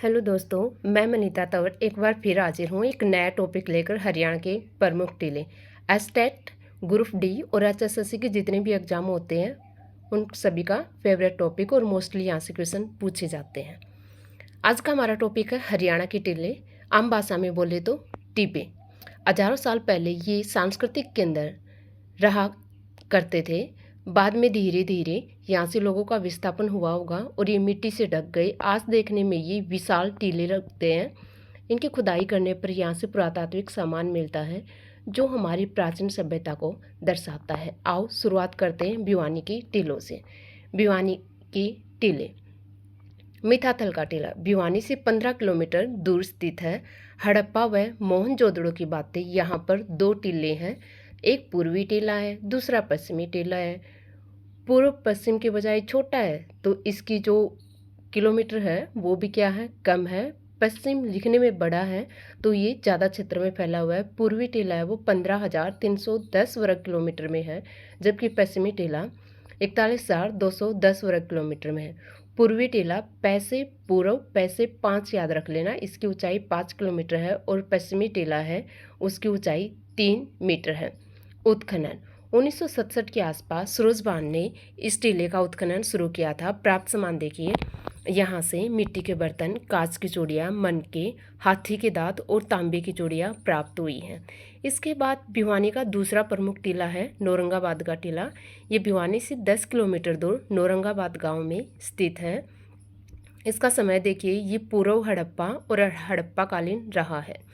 Hello दोस्तों, मैं मनीता तंवर एक बार फिर हाजिर हूँ एक नया टॉपिक लेकर। हरियाणा के प्रमुख टीले एस्टेट, ग्रुप डी और एचएसएससी के जितने भी एग्जाम होते हैं उन सभी का फेवरेट टॉपिक और मोस्टली यहाँ से क्वेश्चन पूछे जाते हैं। आज का हमारा टॉपिक है हरियाणा के टीले, आम भाषा में बोले तो टीपे। हजारों साल पहले ये सांस्कृतिक केंद्र रहा करते थे। बाद में धीरे धीरे यहाँ से लोगों का विस्थापन हुआ होगा और ये मिट्टी से ढक गए। आज देखने में ये विशाल टीले लगते हैं। इनकी खुदाई करने पर यहाँ से पुरातात्विक सामान मिलता है जो हमारी प्राचीन सभ्यता को दर्शाता है। आओ शुरुआत करते हैं भिवानी की टीलों से। भिवानी की टीले। मिठाथल का टीला भिवानी से 15 किलोमीटर दूर स्थित है। हड़प्पा व मोहनजोदड़ो की बातें यहाँ पर दो टीले हैं। एक पूर्वी टीला है, दूसरा पश्चिमी टीला है। पूर्व पश्चिम के बजाय छोटा है तो इसकी जो किलोमीटर है वो भी क्या है, कम है। पश्चिम लिखने में बड़ा है तो ये ज़्यादा क्षेत्र में फैला हुआ है। पूर्वी टीला है वो 15,310 वर्ग किलोमीटर में है, जबकि पश्चिमी टीला 41,210 वर्ग किलोमीटर में है। पूर्वी टीला पैसे पूर्व पैसे 5 याद रख लेना, इसकी ऊंचाई 5 किलोमीटर है और पश्चिमी टीला है उसकी ऊंचाई 3 मीटर है। उत्खनन 1967 के आसपास सूरजबान ने इस टीले का उत्खनन शुरू किया था। प्राप्त सामान देखिए, यहाँ से मिट्टी के बर्तन, कांच की चूड़ियाँ, मनके, हाथी के दांत और तांबे की चूड़ियाँ प्राप्त हुई हैं। इसके बाद भिवानी का दूसरा प्रमुख टीला है नौरंगाबाद का टीला। ये भिवानी से 10 किलोमीटर दूर नौरंगाबाद गांव में स्थित है। इसका समय देखिए, ये पूर्व हड़प्पा और हड़प्पा कालीन रहा है।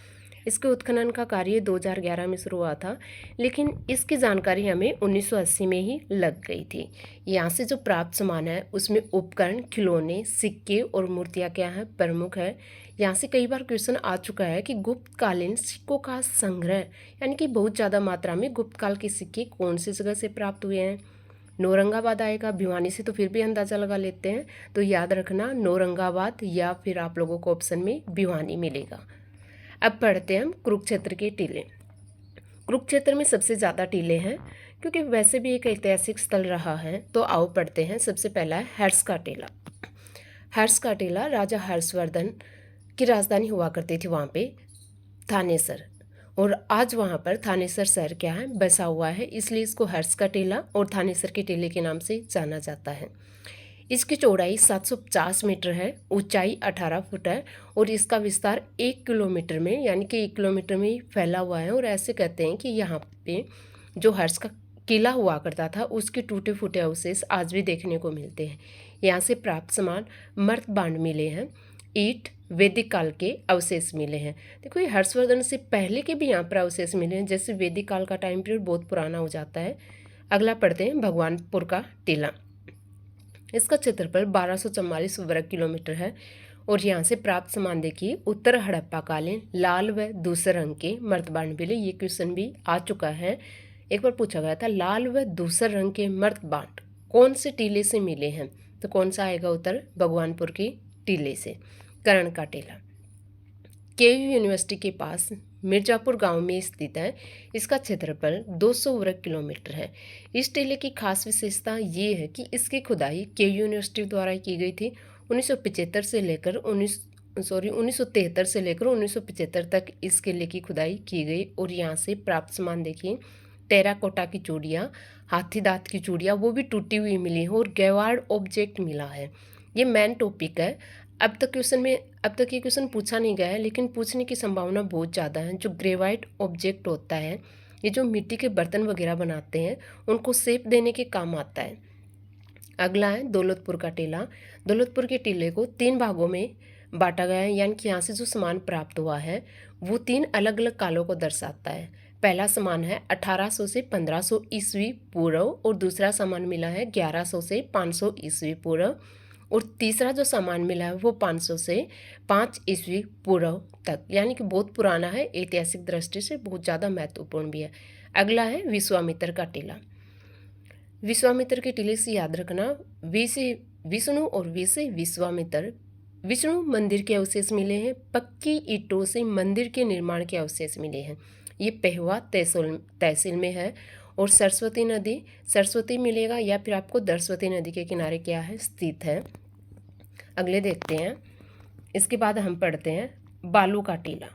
इसके उत्खनन का कार्य 2011 में शुरू हुआ था, लेकिन इसकी जानकारी हमें 1980 में ही लग गई थी। यहाँ से जो प्राप्त सामान है उसमें उपकरण, खिलौने, सिक्के और मूर्तियाँ क्या हैं, प्रमुख है। यहाँ से कई बार क्वेश्चन आ चुका है कि गुप्तकालीन सिक्कों का संग्रह, यानी कि बहुत ज़्यादा मात्रा में गुप्तकाल के सिक्के कौन सी जगह से प्राप्त हुए हैं। नौरंगाबाद आएगा, भिवानी से तो फिर भी अंदाज़ा लगा लेते हैं, तो याद रखना नौरंगाबाद या फिर आप लोगों को ऑप्शन में भिवानी मिलेगा। अब पढ़ते हैं हम कुरुक्षेत्र के टीले। कुरुक्षेत्र में सबसे ज़्यादा टीले हैं क्योंकि वैसे भी एक ऐतिहासिक स्थल रहा है। तो आओ पढ़ते हैं। सबसे पहला है हर्ष का टीला। हर्ष का टीला राजा हर्षवर्धन की राजधानी हुआ करती थी वहाँ पे थानेसर, और आज वहाँ पर थानेसर शहर क्या है, बसा हुआ है, इसलिए इसको हर्ष का टीला और थानेसर के टीले के नाम से जाना जाता है। इसकी चौड़ाई 750 मीटर है, ऊंचाई 18 फुट है और इसका विस्तार 1 किलोमीटर में, यानी कि 1 किलोमीटर में ही फैला हुआ है। और ऐसे कहते हैं कि यहाँ पे जो हर्ष का किला हुआ करता था उसके टूटे फूटे अवशेष आज भी देखने को मिलते हैं। यहाँ से प्राप्त सामान मर्तबांड मिले हैं, ईंट, वैदिक काल के अवशेष मिले हैं। देखो, ये हर्षवर्धन से पहले के भी यहाँ पर अवशेष मिले हैं, जैसे वैदिक काल का टाइम पीरियड बहुत पुराना हो जाता है। अगला पढ़ते हैं भगवानपुर का टीला। इसका क्षेत्रफल 1244 वर्ग किलोमीटर है और यहाँ से प्राप्त सामान देखिए, उत्तर हड़प्पा कालीन लाल व दूसरे रंग के मर्तबांड मिले। ये क्वेश्चन भी आ चुका है, एक बार पूछा गया था, लाल व दूसरे रंग के मर्तबांड कौन से टीले से मिले हैं, तो कौन सा आएगा उत्तर, भगवानपुर के टीले से। कर्ण का टीला केयू यूनिवर्सिटी के पास मिर्जापुर गांव में स्थित है। इसका क्षेत्रफल 200 वर्ग किलोमीटर है। इस टीले की खास विशेषता ये है कि इसकी खुदाई केयू यूनिवर्सिटी द्वारा की गई थी। 1973 से लेकर 1973 से लेकर 1975 तक इस किले की खुदाई की गई। और यहाँ से प्राप्त सामान देखिए, टेराकोटा की चूड़ियाँ, हाथी दांत की चूड़ियाँ वो भी टूटी हुई मिली हैं और गैवार्ड ऑब्जेक्ट मिला है। ये मेन टॉपिक है। अब तक ये क्वेश्चन पूछा नहीं गया है, लेकिन पूछने की संभावना बहुत ज़्यादा है। जो ग्रेवाइट ऑब्जेक्ट होता है, ये जो मिट्टी के बर्तन वगैरह बनाते हैं उनको शेप देने के काम आता है। अगला है दौलतपुर का टीला। दौलतपुर के टीले को 3 भागों में बांटा गया है, यानी कि यहाँ से जो सामान प्राप्त हुआ है वो 3 अलग अलग कालों को दर्शाता है। पहला सामान है 1800 से 1500 ईस्वी पूर्व और दूसरा सामान मिला है 1100 से 500 ईस्वी पूर्व और तीसरा जो सामान मिला है वो 500 से 5 ईस्वी पूर्व तक, यानी कि बहुत पुराना है, ऐतिहासिक दृष्टि से बहुत ज़्यादा महत्वपूर्ण भी है। अगला है विश्वामित्र का टीला। विश्वामित्र के टीले से याद रखना, वी से विष्णु और वी से विश्वामित्र। विष्णु मंदिर के अवशेष मिले हैं, पक्की ईंटों से मंदिर के निर्माण के अवशेष मिले हैं। ये पेहवा तहसील में है। और सरस्वती मिलेगा या फिर आपको दरस्वती नदी के किनारे क्या है, स्थित है। अगले देखते हैं, इसके बाद हम पढ़ते हैं बालू का टीला।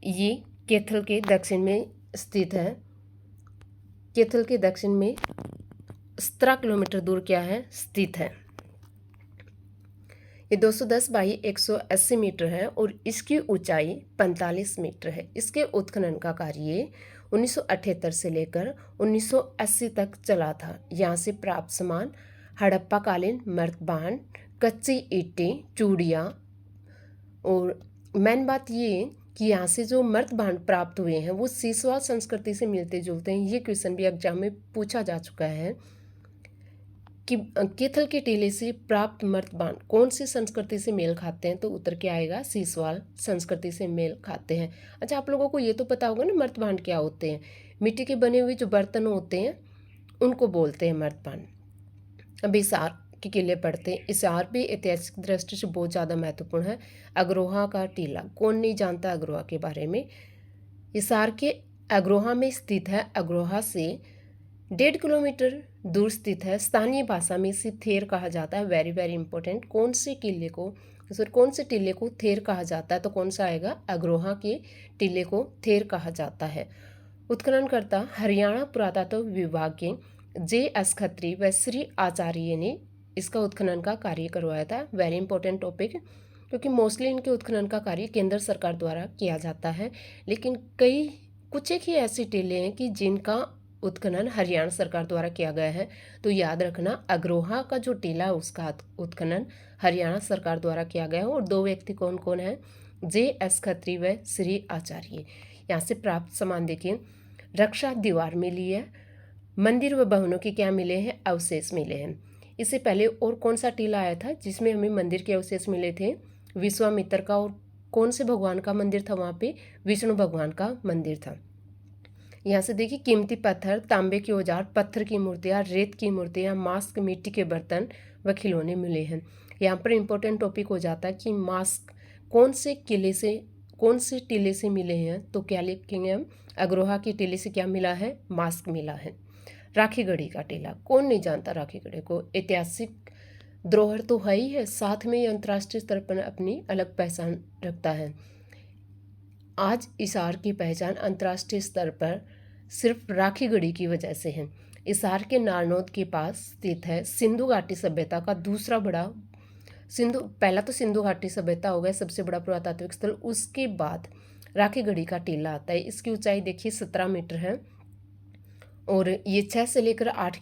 ये कैथल के दक्षिण में स्थित है। कैथल के दक्षिण में 17 किलोमीटर दूर क्या है, स्थित है। ये 210 बाई 180 मीटर है और इसकी ऊंचाई 45 मीटर है। इसके उत्खनन का कार्य 1978 से लेकर 1980 तक चला था। यहाँ से प्राप्त सामान हड़प्पा कालीन मर्तबान, कच्ची ईंटें, चूड़ियाँ, और मेन बात ये कि यहाँ से जो मर्तबान प्राप्त हुए हैं वो सीसवाल संस्कृति से मिलते जुलते हैं। ये क्वेश्चन भी एग्जाम में पूछा जा चुका है कि कैथल के टीले से प्राप्त मर्तबान कौन सी संस्कृति से मेल खाते हैं, तो उत्तर क्या आएगा, सीसवाल संस्कृति से मेल खाते हैं। अच्छा, आप लोगों को ये तो पता होगा ना मर्तबान क्या होते हैं। मिट्टी के बने हुए जो बर्तन होते हैं उनको बोलते हैं मर्तबान। अब इसार के किले पढ़ते हैं। इसार भी ऐतिहासिक दृष्टि से बहुत ज़्यादा महत्वपूर्ण है। अग्रोहा का टीला, कौन नहीं जानता अग्रोहा के बारे में। इसार के अग्रोहा में स्थित है। अग्रोहा से 1.5 किलोमीटर दूर स्थित है। स्थानीय भाषा में इसे थेर कहा जाता है। Very very important. कौन से टीले को थेर कहा जाता है, तो कौन सा आएगा, अग्रोहा के टीले को थेर कहा जाता है। उत्खननकर्ता हरियाणा पुरातत्व विभाग के J.S. खत्री व श्री आचार्य ने इसका उत्खनन का कार्य करवाया था। वेरी इंपॉर्टेंट टॉपिक, क्योंकि मोस्टली इनके उत्खनन का कार्य केंद्र सरकार द्वारा किया जाता है, लेकिन कुछ एक ही ऐसी टीले हैं कि जिनका उत्खनन हरियाणा सरकार द्वारा किया गया है। तो याद रखना, अग्रोहा का जो टीला है उसका उत्खनन हरियाणा सरकार द्वारा किया गया है। और 2 व्यक्ति कौन कौन है, J.S. खत्री व श्री आचार्य। यहाँ से प्राप्त सामान देखिए, रक्षा दीवार मिली है, मंदिर व भवनों के क्या मिले हैं, अवशेष मिले हैं। इससे पहले और कौन सा टीला आया था जिसमें हमें मंदिर के अवशेष मिले थे, विश्वामित्र का। और कौन से भगवान का मंदिर था वहाँ पे, विष्णु भगवान का मंदिर था। यहाँ से देखिए, कीमती पत्थर, तांबे के औजार, पत्थर की मूर्तियाँ, रेत की मूर्तियाँ, मास्क, मिट्टी के बर्तन व खिलौने मिले हैं। यहाँ पर इंपॉर्टेंट टॉपिक हो जाता है कि मास्क कौन से टीले से मिले हैं, तो क्या लिखेंगे हम, अग्रोहा के टीले से क्या मिला है, मास्क मिला है। राखीगढ़ी का टीला, कौन नहीं जानता राखीगढ़ी को। ऐतिहासिक धरोहर तो है ही है, साथ में अंतर्राष्ट्रीय स्तर पर अपनी अलग पहचान रखता है। आज इसार की पहचान अंतर्राष्ट्रीय स्तर पर सिर्फ राखीगढ़ी की वजह से है। इसार के नारनौद के पास स्थित है। सिंधु घाटी सभ्यता का दूसरा बड़ा, पहला तो सिंधु घाटी सभ्यता हो गया सबसे बड़ा पुरातात्विक स्थल, उसके बाद राखीगढ़ी का टीला आता है। इसकी ऊंचाई देखिए 17 मीटर है और ये 6 से लेकर 8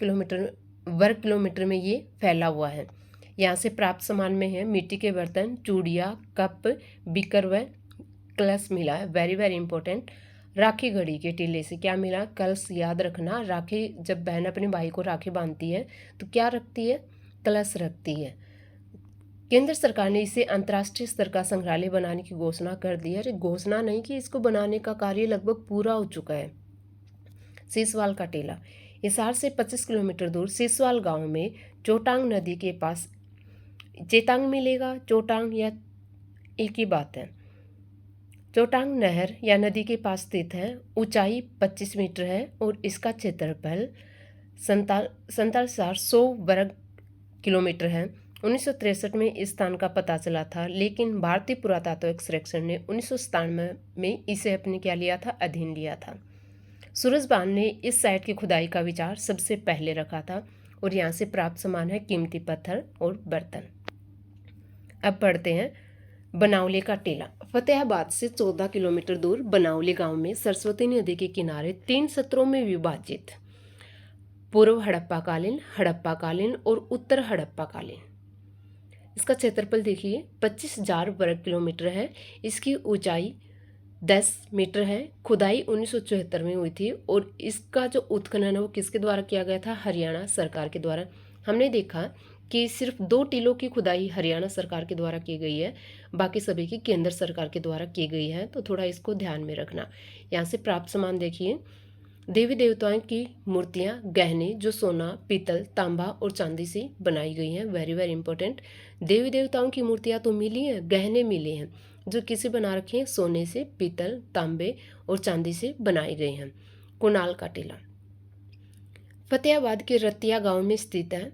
वर्ग किलोमीटर में ये फैला हुआ है। यहाँ से प्राप्त सामान में है मिट्टी के बर्तन, चूड़ियाँ, कप, बीकर व कलश मिला है। Very very important. राखीगढ़ी के टीले से क्या मिला, कलश। याद रखना, राखी जब बहन अपने भाई को राखी बांधती है तो क्या रखती है, कलश रखती है। केंद्र सरकार ने इसे अंतर्राष्ट्रीय स्तर का संग्रहालय बनाने की घोषणा कर दी है। अरे घोषणा नहीं कि इसको बनाने का कार्य लगभग पूरा हो चुका है। सीसवाल का टीला, हिसार से 25 किलोमीटर दूर सीसवाल गांव में चोटांग नदी के पास, चेतांग मिलेगा, चोटांग या एक ही बात है। चोटांग नहर या नदी के पास स्थित है। ऊंचाई 25 मीटर है और इसका क्षेत्रफल 47,100 वर्ग किलोमीटर है। 1963 में इस स्थान का पता चला था, लेकिन भारतीय पुरातात्विक सर्वेक्षण ने 1997 में इसे अपने क्या लिया था, अधीन लिया था। सूरजबान ने इस साइट की खुदाई का विचार सबसे पहले रखा था और यहाँ से प्राप्त सामान है कीमती पत्थर और बर्तन। अब पढ़ते हैं बनावली का टीला। फतेहाबाद से 14 किलोमीटर दूर बनावली गांव में सरस्वती नदी के किनारे 3 सत्रों में विभाजित पूर्व हड़प्पा कालीन और उत्तर हड़प्पा कालीन। इसका क्षेत्रफल देखिए 25,000 वर्ग किलोमीटर है। इसकी ऊंचाई 10 मीटर है। खुदाई 1974 में हुई थी और इसका जो उत्खनन है वो किसके द्वारा किया गया था, हरियाणा सरकार के द्वारा। हमने देखा कि सिर्फ 2 टीलों की खुदाई हरियाणा सरकार के द्वारा की गई है, बाकी सभी की केंद्र सरकार के द्वारा की गई है, तो थोड़ा इसको ध्यान में रखना। यहाँ से प्राप्त सामान देखिए, देवी देवताओं की मूर्तियाँ, गहने जो सोना, पीतल, तांबा और चांदी से बनाई गई हैं। Very very important. देवी देवताओं की मूर्तियाँ तो मिली हैं, गहने मिले हैं जो किसी बना रखे हैं, सोने से, पीतल, तांबे और चांदी से बनाए गए हैं। कुणाल का टीला फतेहाबाद के रतिया गांव में स्थित है।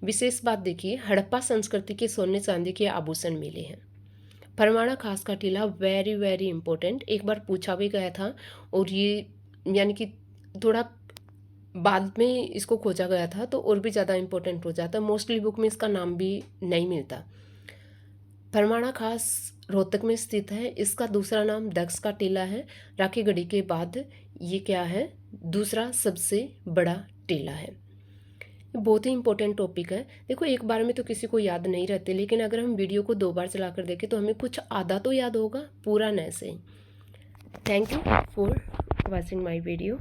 विशेष बात देखिए, हड़प्पा संस्कृति के सोने चांदी के आभूषण मिले हैं। फरमाना खास का टीला वेरी वेरी इंपॉर्टेंट, एक बार पूछा भी गया था और ये यानी कि थोड़ा बाद में इसको खोजा गया था तो और भी ज़्यादा इंपॉर्टेंट हो जाता। मोस्टली बुक में इसका नाम भी नहीं मिलता। फरमाना खास रोहतक में स्थित है। इसका दूसरा नाम दक्ष का टीला है। राखीगढ़ी के बाद ये क्या है, दूसरा सबसे बड़ा टीला है। बहुत ही इंपॉर्टेंट टॉपिक है। देखो एक बार में तो किसी को याद नहीं रहते, लेकिन अगर हम वीडियो को 2 बार चला कर देखें तो हमें कुछ आधा तो याद होगा, पूरा न से। Thank you for watching my video.